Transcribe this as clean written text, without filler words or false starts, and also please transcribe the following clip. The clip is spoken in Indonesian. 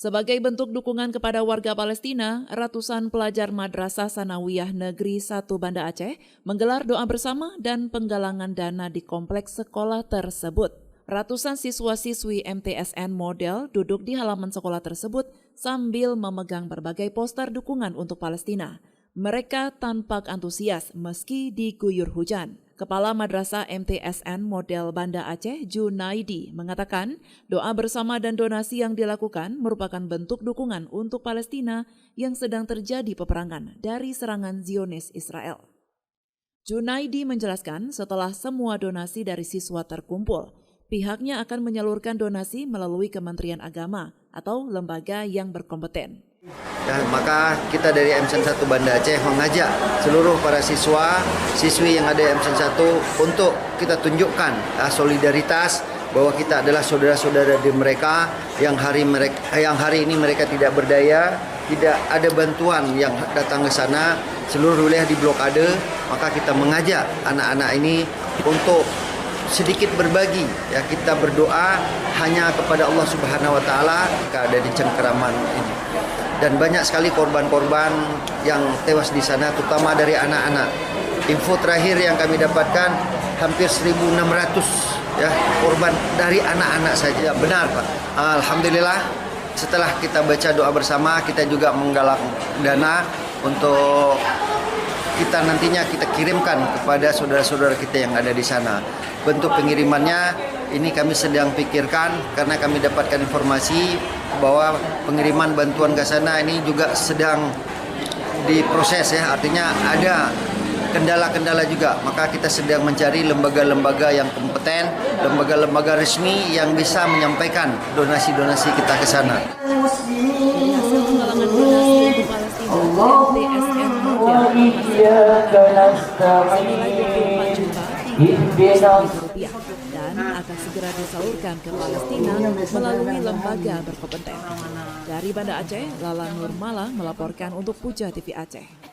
Sebagai bentuk dukungan kepada warga Palestina, ratusan pelajar Madrasah Sanawiyah Negeri 1 Banda Aceh menggelar doa bersama dan penggalangan dana di kompleks sekolah tersebut. Ratusan siswa-siswi MTSN Model duduk di halaman sekolah tersebut sambil memegang berbagai poster dukungan untuk Palestina. Mereka tampak antusias meski diguyur hujan. Kepala Madrasah MTSN Model Banda Aceh, Junaidi, mengatakan doa bersama dan donasi yang dilakukan merupakan bentuk dukungan untuk Palestina yang sedang terjadi peperangan dari serangan Zionis Israel. Junaidi menjelaskan setelah semua donasi dari siswa terkumpul, pihaknya akan menyalurkan donasi melalui Kementerian Agama atau lembaga yang berkompeten. Dan maka kita dari MTSN 1 Banda Aceh mengajak seluruh para siswi yang ada di MTSN 1 untuk kita tunjukkan solidaritas bahwa kita adalah saudara-saudara di mereka yang hari ini mereka tidak berdaya, tidak ada bantuan yang datang ke sana, seluruh wilayah diblokade, maka kita mengajak anak-anak ini untuk sedikit berbagi, ya kita berdoa hanya kepada Allah Subhanahu wa taala ada di cengkeraman ini. Dan banyak sekali korban-korban yang tewas di sana, terutama dari anak-anak. Info terakhir yang kami dapatkan hampir 1.600 ya korban dari anak-anak saja. Benar, Pak. Alhamdulillah setelah kita baca doa bersama, kita juga menggalang dana untuk kita nantinya kita kirimkan kepada saudara-saudara kita yang ada di sana. Bentuk pengirimannya ini kami sedang pikirkan karena kami dapatkan informasi bahwa pengiriman bantuan ke sana ini juga sedang diproses ya, artinya ada kendala-kendala juga. Maka kita sedang mencari lembaga-lembaga yang kompeten, lembaga-lembaga resmi yang bisa menyampaikan donasi-donasi kita ke sana. Dan akan segera disalurkan ke Palestina melalui lembaga berkompeten. Dari Banda Aceh, Lala Nurmala melaporkan untuk Puja TV Aceh.